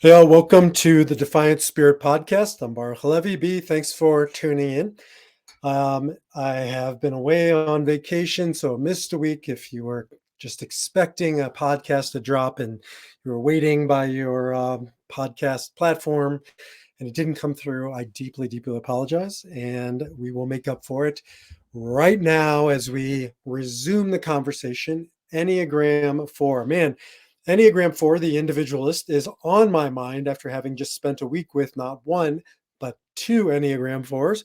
Hey, all, welcome to the Defiant Spirit podcast. I'm Baruch Halevi. B, thanks for tuning in. I have been away on vacation, so missed a week. If you were just expecting a podcast to drop and you were waiting by your podcast platform and it didn't come through, I deeply, deeply apologize. And we will make up for it right now as we resume the conversation. Enneagram 4. Man, Enneagram 4, the individualist, is on my mind after having just spent a week with not one, but two Enneagram 4s.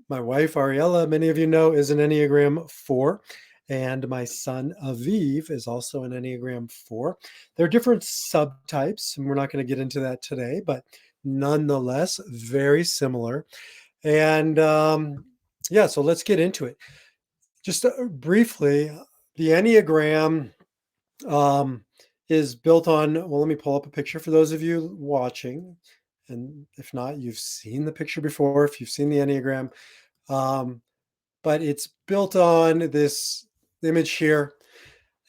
My wife, Ariella, many of you know, is an Enneagram 4. And my son, Aviv, is also an Enneagram 4. There are different subtypes, and we're not going to get into that today, but nonetheless, very similar. And yeah, so let's get into it. Just briefly, the Enneagram is built on, well, let me pull up a picture for those of you watching. And if not, you've seen the picture before, if you've seen the Enneagram. But it's built on this image here.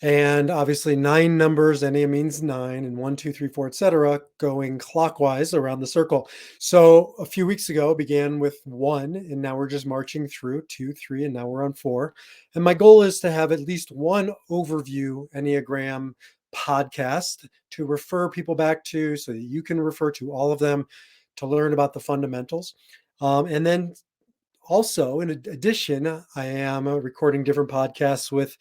And obviously 9 numbers, Ennea means 9, and 1, 2, 3, 4, etc., going clockwise around the circle. So a few weeks ago, began with 1, and now we're just marching through 2, 3, and now we're on 4. And my goal is to have at least one overview Enneagram podcast to refer people back to so that you can refer to all of them to learn about the fundamentals. And then also, in addition, I am recording different podcasts with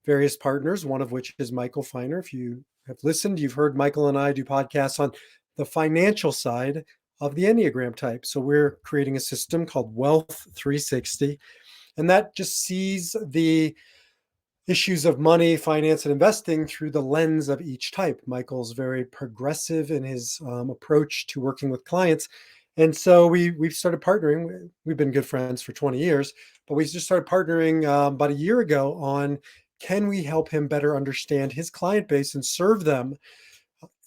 various partners, one of which is Michael Feiner. If you have listened, you've heard Michael and I do podcasts on the financial side of the Enneagram type. So we're creating a system called Wealth 360, and that just sees the issues of money, finance, and investing through the lens of each type. Michael's very progressive in his approach to working with clients. And so we've started partnering. We've been good friends for 20 years, but we just started partnering about a year ago on, can we help him better understand his client base and serve them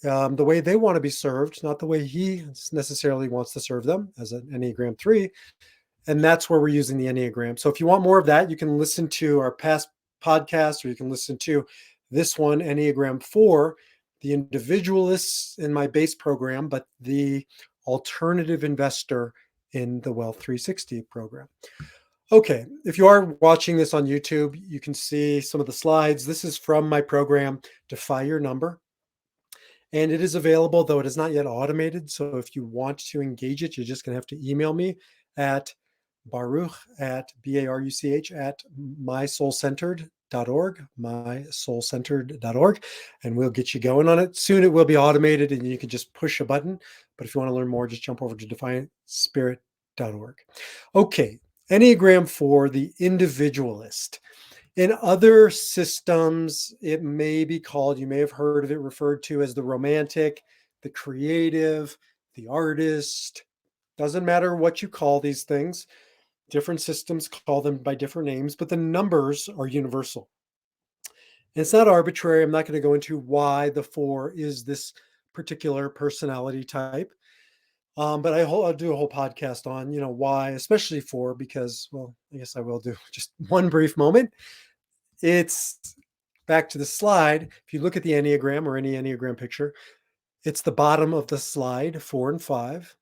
the way they want to be served, not the way he necessarily wants to serve them as an Enneagram 3. And that's where we're using the Enneagram. So if you want more of that, you can listen to our past podcast, or you can listen to this one, Enneagram 4, the individualists in my base program, but the alternative investor in the Wealth 360 program. Okay, if you are watching this on YouTube, you can see some of the slides. This is from my program, Defy Your Number. And it is available, though it is not yet automated. So if you want to engage it, you're just going to have to email me at Baruch at BARUCH at mysoulcentered.org, and we'll get you going on it. Soon it will be automated and you can just push a button. But if you want to learn more, just jump over to defiantspirit.org. Okay, Enneagram 4, the individualist. In other systems, it may be called, you may have heard of it referred to as the romantic, the creative, the artist. Doesn't matter what you call these things. Different systems call them by different names, but the numbers are universal. And it's not arbitrary. I'm not going to go into why the 4 is this particular personality type. But I'll do a whole podcast on, why, especially 4, because, well, I guess I will do just one brief moment. It's back to the slide. If you look at the Enneagram or any Enneagram picture, it's the bottom of the slide, 4 and 5.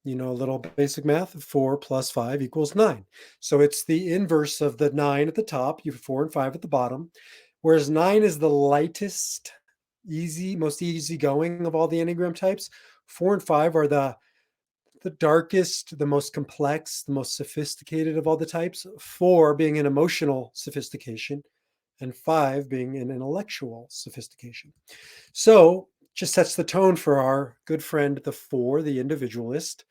A little basic math, 4 plus 5 equals 9. So it's the inverse of the 9 at the top. You have 4 and 5 at the bottom, whereas 9 is the lightest, most easygoing of all the Enneagram types. 4 and 5 are the darkest, the most complex, the most sophisticated of all the types. 4 being an emotional sophistication, and 5 being an intellectual sophistication. So just sets the tone for our good friend, the 4, the individualist,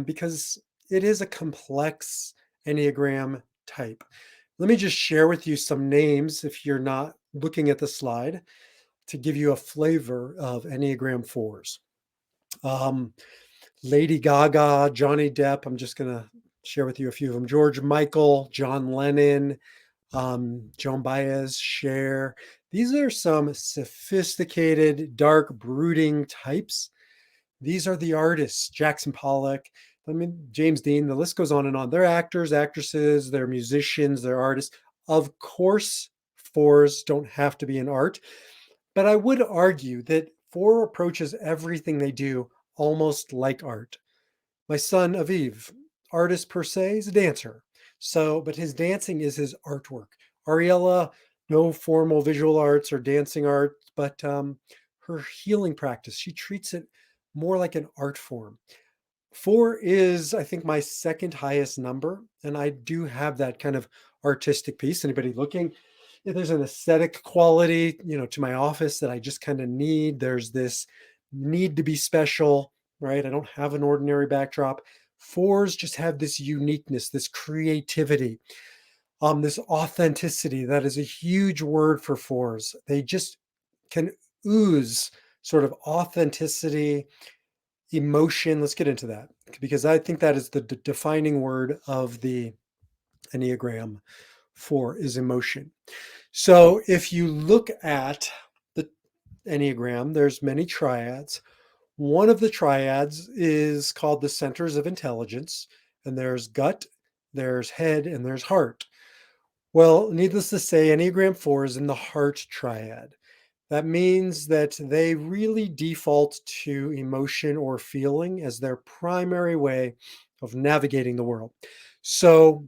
because it is a complex Enneagram type. Let me just share with you some names, if you're not looking at the slide, to give you a flavor of Enneagram 4s. Lady Gaga, Johnny Depp, I'm just going to share with you a few of them. George Michael, John Lennon, Joan Baez, Cher. These are some sophisticated, dark, brooding types. These are the artists, Jackson Pollock, James Dean, the list goes on and on. They're actors, actresses, they're musicians, they're artists. Of course, 4s don't have to be in art, but I would argue that 4 approaches everything they do almost like art. My son, Aviv, artist per se, is a dancer. So, but his dancing is his artwork. Ariella, no formal visual arts or dancing art, but her healing practice, she treats it more like an art form. 4 is, I think, my second highest number, and I do have that kind of artistic piece. Anybody looking? Yeah, there's an aesthetic quality, to my office that I just kind of need. There's this need to be special, right? I don't have an ordinary backdrop. 4s just have this uniqueness, this creativity, this authenticity. That is a huge word for 4s. They just can ooze sort of authenticity, emotion. Let's get into that because I think that is the defining word of the Enneagram 4 is emotion. So if you look at the Enneagram, there's many triads. One of the triads is called the centers of intelligence, and there's gut, there's head, and there's heart. Well, needless to say, Enneagram 4 is in the heart triad. That means that they really default to emotion or feeling as their primary way of navigating the world. So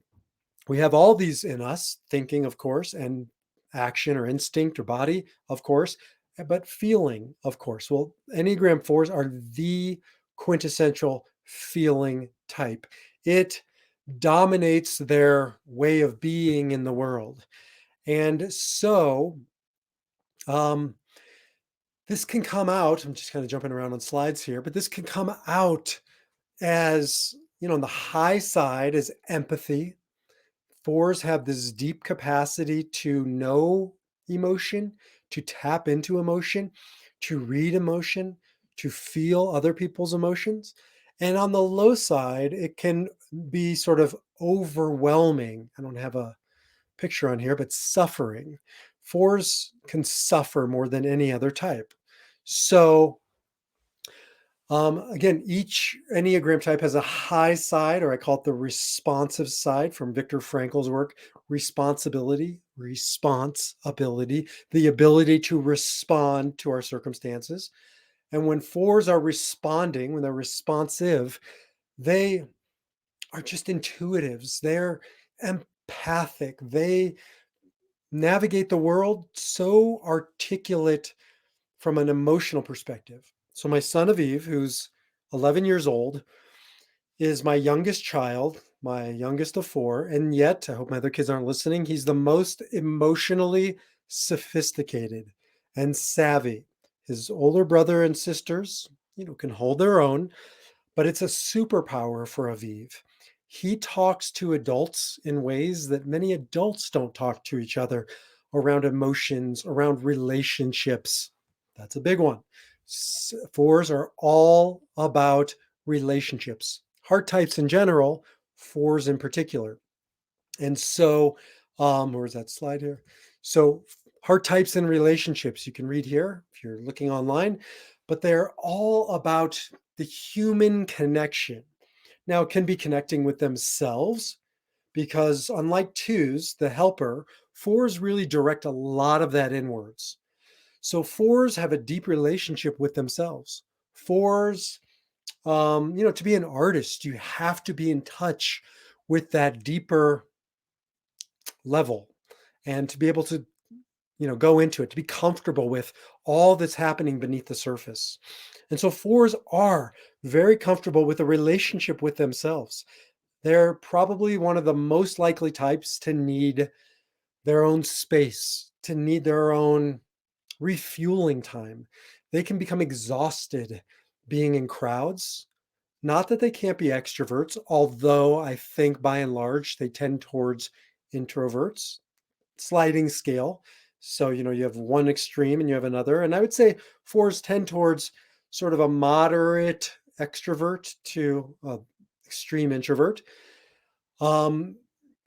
we have all these in us, thinking, of course, and action or instinct or body, of course, but feeling, of course. Well, Enneagram 4s are the quintessential feeling type. It dominates their way of being in the world. And so, um, this can come out, I'm just kind of jumping around on slides here, but this can come out as, on the high side as empathy. 4s have this deep capacity to know emotion, to tap into emotion, to read emotion, to feel other people's emotions. And on the low side, it can be sort of overwhelming. I don't have a picture on here, but suffering. 4s can suffer more than any other type. So, again, each Enneagram type has a high side, or I call it the responsive side from Viktor Frankl's work. Responsibility, the ability to respond to our circumstances. And when 4s are responding, when they're responsive, they are just intuitives. They're empathic. They navigate the world so articulate from an emotional perspective. So my son Aviv, who's 11 years old, is my youngest child, my youngest of 4, and yet, I hope my other kids aren't listening, he's the most emotionally sophisticated and savvy. His older brother and sisters, can hold their own, but it's a superpower for Aviv. He talks to adults in ways that many adults don't talk to each other around emotions, around relationships. That's a big one. 4s are all about relationships, heart types in general, 4s in particular. And so, where's that slide here? So, heart types and relationships, you can read here if you're looking online, but they're all about the human connection. Now, it can be connecting with themselves because, unlike 2s, the helper, 4s really direct a lot of that inwards. So, 4s have a deep relationship with themselves. 4s, to be an artist, you have to be in touch with that deeper level and to be able to go into it, to be comfortable with all that's happening beneath the surface. And so 4s are very comfortable with a relationship with themselves. They're probably one of the most likely types to need their own space, to need their own refueling time. They can become exhausted being in crowds. Not that they can't be extroverts, although I think by and large they tend towards introverts. Sliding scale. So, you have one extreme and you have another. And I would say 4s tend towards sort of a moderate extrovert to extreme introvert. Um,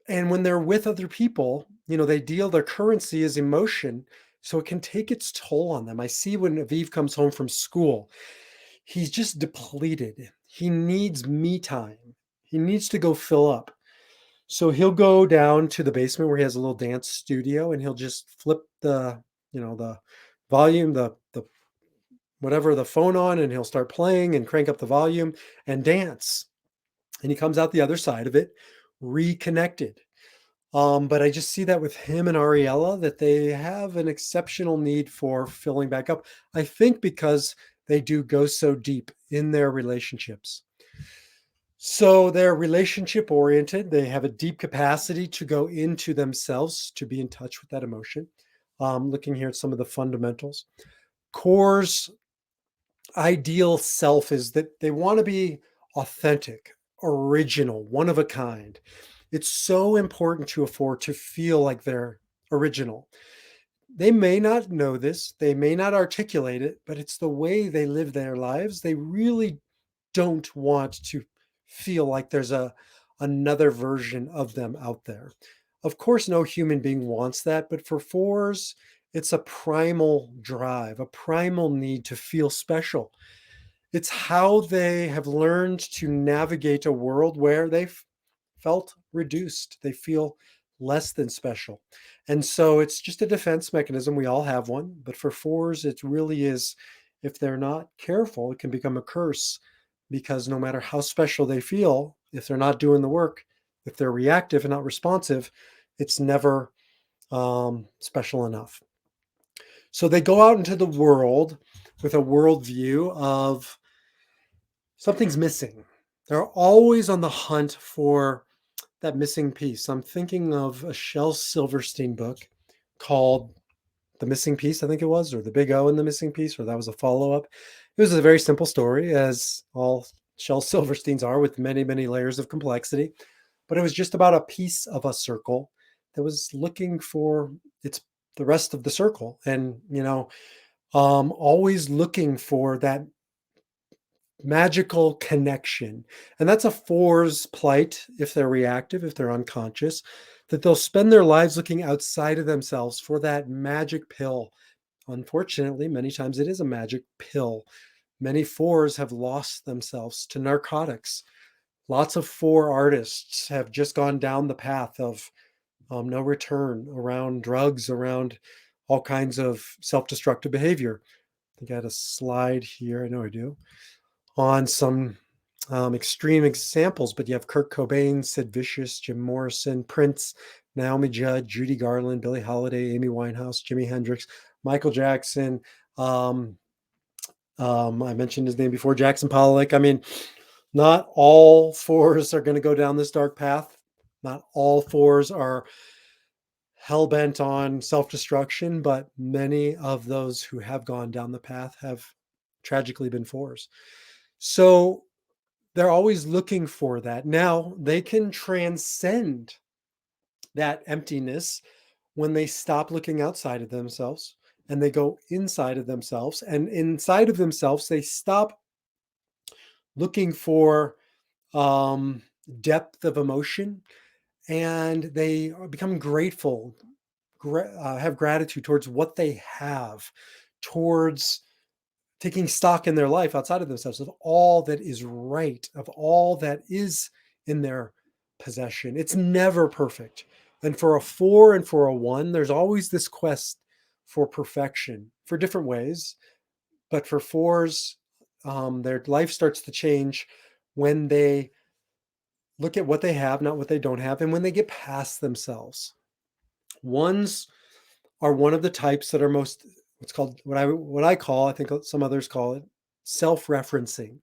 and when they're with other people, they deal their currency is emotion. So it can take its toll on them. I see when Aviv comes home from school, he's just depleted. He needs me time. He needs to go fill up. So he'll go down to the basement where he has a little dance studio and he'll just flip the volume, the whatever the phone on and he'll start playing and crank up the volume and dance. And he comes out the other side of it reconnected. But I just see that with him and Ariella that they have an exceptional need for filling back up. I think because they do go so deep in their relationships. So they're relationship oriented. They have a deep capacity to go into themselves, to be in touch with that emotion. Looking here at some of the fundamentals. Core's ideal self is that they want to be authentic, original, one of a kind. It's so important to a four to feel like they're original. They may not know this, they may not articulate it, but it's the way they live their lives. They really don't want to feel like there's another version of them out there. Of course, no human being wants that, but for fours, it's a primal drive, a primal need to feel special. It's how they have learned to navigate a world where they've felt reduced. They feel less than special. And so it's just a defense mechanism. We all have one. But for fours, it really is, if they're not careful, it can become a curse because no matter how special they feel, if they're not doing the work, if they're reactive and not responsive, it's never special enough. So they go out into the world with a worldview of something's missing. They're always on the hunt for that missing piece. I'm thinking of a Shel Silverstein book called The Missing Piece, I think it was, or The Big O and the Missing Piece, or that was a follow-up. It was a very simple story, as all Shel Silversteins are, with many, many layers of complexity. But it was just about a piece of a circle that was looking for its the rest of the circle, and always looking for that magical connection. And that's a four's plight if they're reactive, if they're unconscious, that they'll spend their lives looking outside of themselves for that magic pill. Unfortunately, many times it is a magic pill. Many fours have lost themselves to narcotics. Lots of four artists have just gone down the path of no return around drugs, around all kinds of self destructive behavior. I think I had a slide here. I know I do on some extreme examples, but you have Kurt Cobain, Sid Vicious, Jim Morrison, Prince, Naomi Judd, Judy Garland, Billie Holiday, Amy Winehouse, Jimi Hendrix, Michael Jackson. I mentioned his name before, Jackson Pollock. I mean, not all fours are going to go down this dark path. Not all fours are hell bent on self destruction, but many of those who have gone down the path have tragically been fours. So they're always looking for that. Now they can transcend that emptiness when they stop looking outside of themselves and they go inside of themselves. And inside of themselves, they stop looking for depth of emotion and they become grateful, have gratitude towards what they have, towards taking stock in their life outside of themselves, of all that is right, of all that is in their possession. It's never perfect. And for a four and for a one, there's always this quest for perfection for different ways. But for fours, their life starts to change when they look at what they have, not what they don't have, and when they get past themselves. Ones are one of the types that are most what's called what I call, I think some others call it, self-referencing.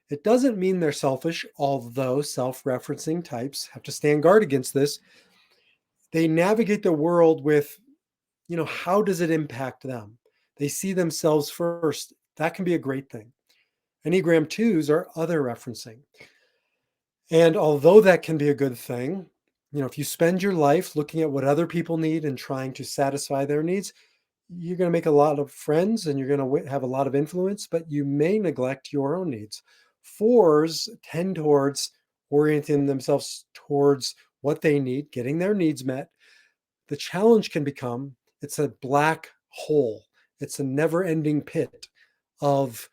It doesn't mean they're selfish, although self-referencing types have to stand guard against this. They navigate the world with, how does it impact them? They see themselves first. That can be a great thing. Enneagram 2s are other referencing. And although that can be a good thing, if you spend your life looking at what other people need and trying to satisfy their needs, you're going to make a lot of friends and you're going to have a lot of influence, but you may neglect your own needs. Fours tend towards orienting themselves towards what they need, getting their needs met. The challenge can become it's a black hole. It's a never-ending pit of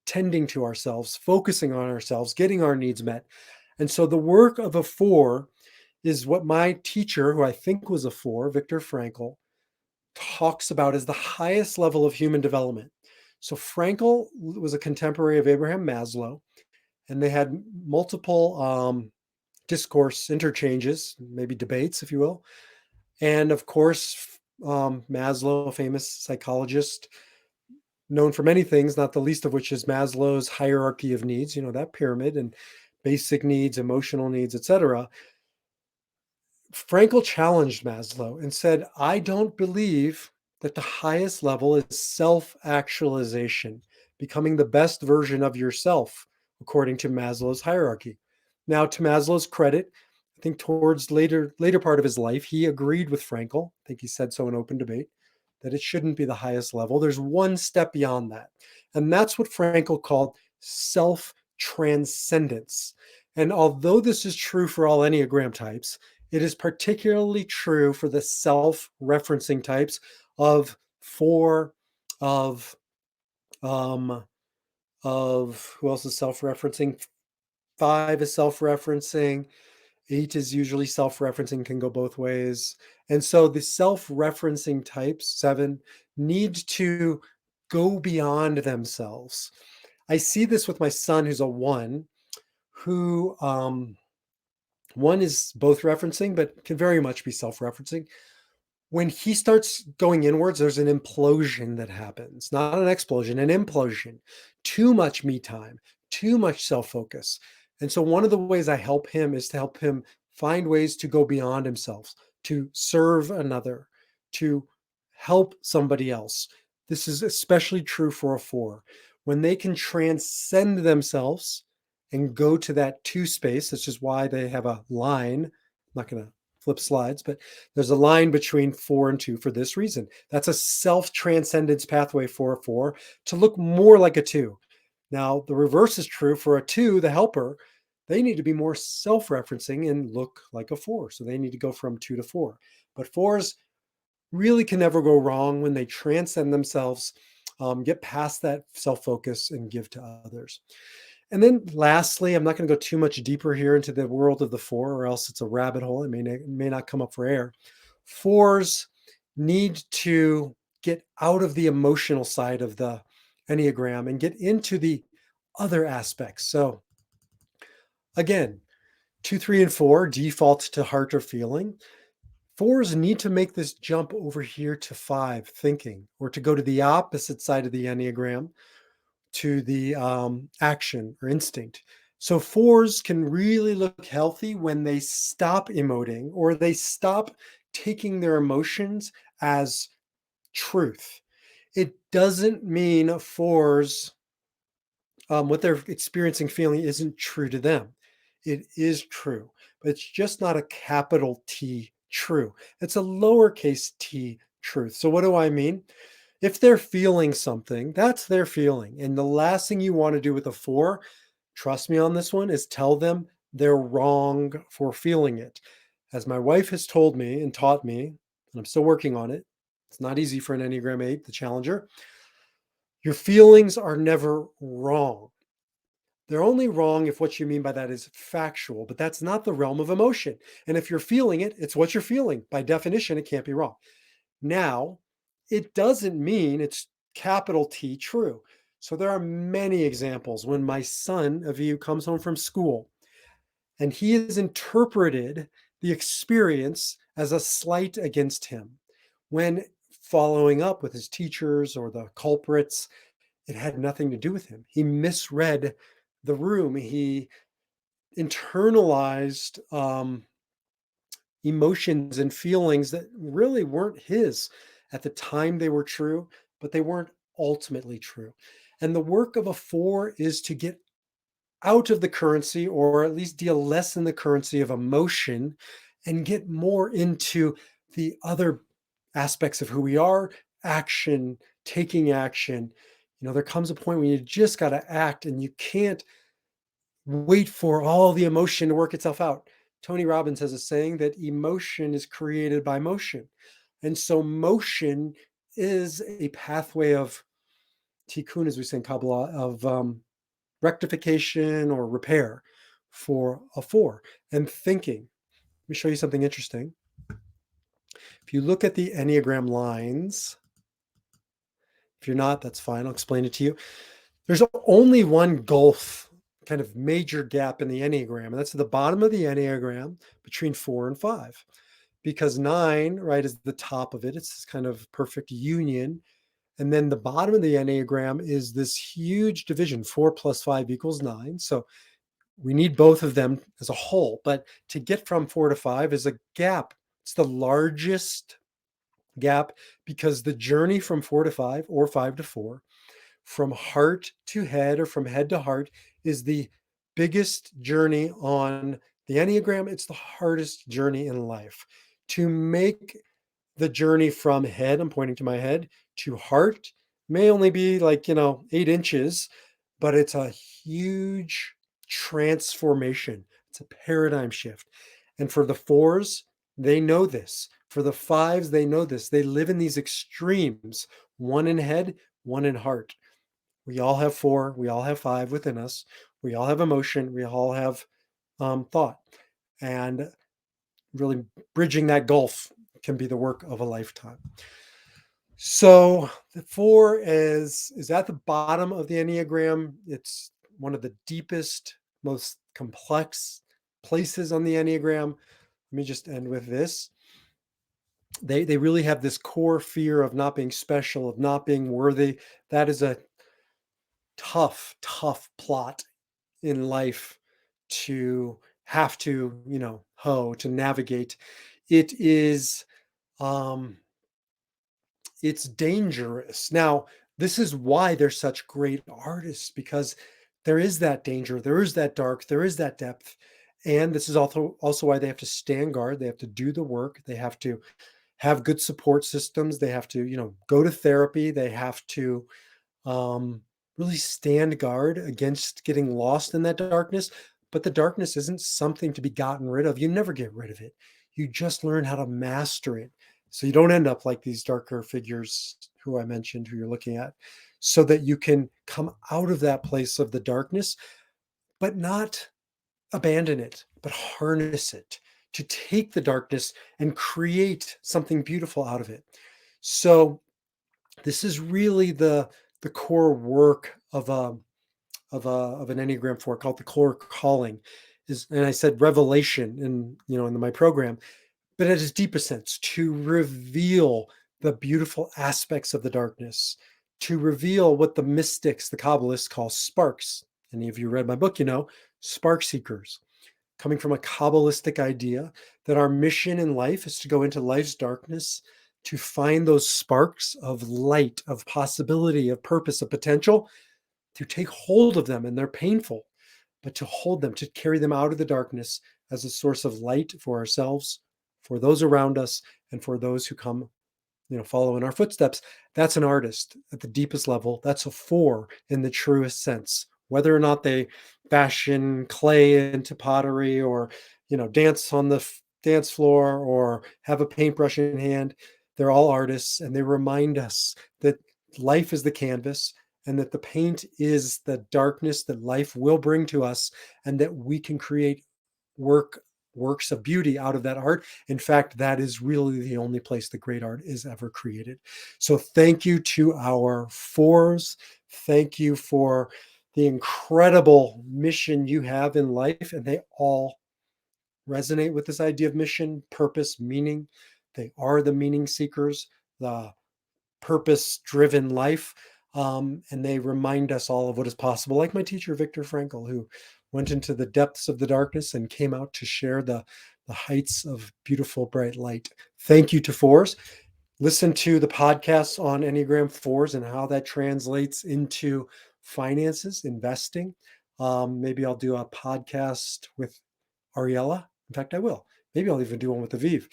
tending to ourselves, focusing on ourselves, getting our needs met. And so the work of a four is what my teacher, who I think was a four, Viktor Frankl, talks about as the highest level of human development. So Frankl was a contemporary of Abraham Maslow, and they had multiple discourse interchanges, maybe debates, if you will. And of course, Maslow, a famous psychologist, known for many things, not the least of which is Maslow's hierarchy of needs, that pyramid, and basic needs, emotional needs, etc. Frankl challenged Maslow and said, I don't believe that the highest level is self-actualization, becoming the best version of yourself, according to Maslow's hierarchy. Now, to Maslow's credit, I think towards later part of his life, he agreed with Frankl. I think he said so in open debate, that it shouldn't be the highest level. There's one step beyond that. And that's what Frankl called self-transcendence. And although this is true for all Enneagram types, it is particularly true for the self-referencing types of 4, of who else is self-referencing? 5 is self-referencing. 8 is usually self-referencing, can go both ways. And so the self-referencing types, 7, need to go beyond themselves. I see this with my son, who's a 1, who 1 is both referencing, but can very much be self-referencing. When he starts going inwards, there's an implosion that happens, not an explosion, an implosion. Too much me time, too much self-focus. And so one of the ways I help him is to help him find ways to go beyond himself, to serve another, to help somebody else. This is especially true for a 4. When they can transcend themselves and go to that 2 space, this is why they have a line. I'm not going to flip slides, but there's a line between 4 and 2 for this reason. That's a self-transcendence pathway for a 4 to look more like a 2. Now, the reverse is true for a 2, the helper. They need to be more self-referencing and look like a 4. So they need to go from 2 to 4. But 4s really can never go wrong when they transcend themselves, get past that self-focus, and give to others. And then lastly, I'm not going to go too much deeper here into the world of the 4, or else it's a rabbit hole. It may not come up for air. 4s need to get out of the emotional side of the Enneagram and get into the other aspects. So again, 2, 3, and 4 default to heart or feeling. 4s need to make this jump over here to 5, thinking, or to go to the opposite side of the Enneagram, to the action or instinct. So 4s can really look healthy when they stop emoting, or they stop taking their emotions as truth. It doesn't mean 4s, what they're experiencing, feeling isn't true to them. It is true, but it's just not a capital T true. It's a lowercase t truth. So what do I mean? If they're feeling something, that's their feeling. And the last thing you want to do with a 4, trust me on this one, is tell them they're wrong for feeling it. As my wife has told me and taught me, and I'm still working on it, it's not easy for an Enneagram 8, the challenger. Your feelings are never wrong. They're only wrong if what you mean by that is factual, but that's not the realm of emotion. And if you're feeling it, it's what you're feeling. By definition, it can't be wrong. Now, it doesn't mean it's capital T true. So there are many examples when my son, Aviv, comes home from school and he has interpreted the experience as a slight against him, when following up with his teachers or the culprits, it had nothing to do with him. He misread the room. He internalized emotions and feelings that really weren't his. At the time, they were true, but they weren't ultimately true. And the work of a 4 is to get out of the currency, or at least deal less in the currency of emotion, and get more into the other aspects of who we are, action, taking action. There comes a point when you just got to act, and you can't wait for all the emotion to work itself out. Tony Robbins has a saying that emotion is created by motion. And so motion is a pathway of tikkun, as we say in Kabbalah, of rectification or repair for a 4. And thinking. Let me show you something interesting. If you look at the Enneagram lines, If you're not, that's fine. I'll explain it to you. There's only one gulf, kind of major gap in the Enneagram, and that's at the bottom of the Enneagram between 4 and 5. Because 9, right, is the top of it. It's this kind of perfect union. And then the bottom of the Enneagram is this huge division. 4 plus 5 equals 9. So we need both of them as a whole. But to get from 4 to 5 is a gap. It's the largest gap because the journey from 4 to 5 or 5 to 4, from heart to head or from head to heart, is the biggest journey on the Enneagram. It's the hardest journey in life. To make the journey from head, I'm pointing to my head, to heart may only be like, 8 inches, but it's a huge transformation. It's a paradigm shift. And for the 4s, they know this. For the 5s, they know this. They live in these extremes, one in head, one in heart. We all have 4, we all have 5 within us. We all have emotion, we all have thought. And really bridging that gulf can be the work of a lifetime. So the 4 is at the bottom of the Enneagram. It's one of the deepest, most complex places on the Enneagram. Let me just end with this. They really have this core fear of not being special, of not being worthy. That is a tough, tough plot in life to have to, to navigate. It is it's dangerous. Now, this is why they're such great artists, because there is that danger, there is that dark, there is that depth. And this is also why they have to stand guard, they have to do the work, they have to have good support systems, they have to, go to therapy, they have to um, really stand guard against getting lost in that darkness. But the darkness isn't something to be gotten rid of. You never get rid of it. You just learn how to master it. So you don't end up like these darker figures who I mentioned, who you're looking at, so that you can come out of that place of the darkness, but not abandon it, but harness it to take the darkness and create something beautiful out of it. So this is really the core work of an Enneagram 4, called the core calling. Is, and I said revelation in my program, but at its deepest sense, to reveal the beautiful aspects of the darkness, to reveal what the mystics, the Kabbalists, call sparks. Any of you read my book, spark seekers, coming from a Kabbalistic idea that our mission in life is to go into life's darkness, to find those sparks of light, of possibility, of purpose, of potential, to take hold of them. And they're painful, but to hold them, to carry them out of the darkness as a source of light for ourselves, for those around us, and for those who come, follow in our footsteps. That's an artist at the deepest level. That's a 4 in the truest sense. Whether or not they fashion clay into pottery, or, dance on the dance floor, or have a paintbrush in hand, they're all artists, and they remind us that life is the canvas, and that the paint is the darkness that life will bring to us, and that we can create works of beauty out of that art. In fact, that is really the only place that great art is ever created. So thank you to our 4s. Thank you for the incredible mission you have in life. And they all resonate with this idea of mission, purpose, meaning. They are the meaning seekers, the purpose-driven life. And they remind us all of what is possible, like my teacher, Viktor Frankl, who went into the depths of the darkness and came out to share the heights of beautiful, bright light. Thank you to 4s. Listen to the podcasts on Enneagram 4s and how that translates into finances, investing. Maybe I'll do a podcast with Ariella. In fact, I will. Maybe I'll even do one with Aviv,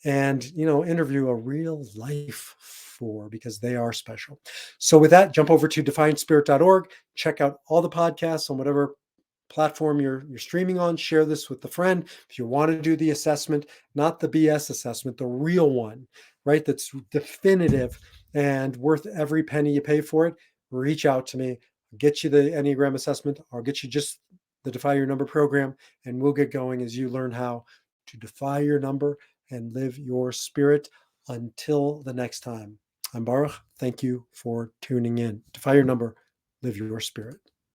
and interview a real life 4, because they are special. So with that, jump over to defiantspirit.org, check out all the podcasts on whatever platform you're streaming on. Share this with a friend. If you want to do the assessment, not the BS assessment, the real one, right, that's definitive and worth every penny you pay for it, reach out to me. I'll get you the Enneagram assessment. I'll get you just the Defy Your Number program, and we'll get going as you learn how to defy your number and live your spirit. Until the next time, I'm Baruch. Thank you for tuning in. Defy your number, live your spirit.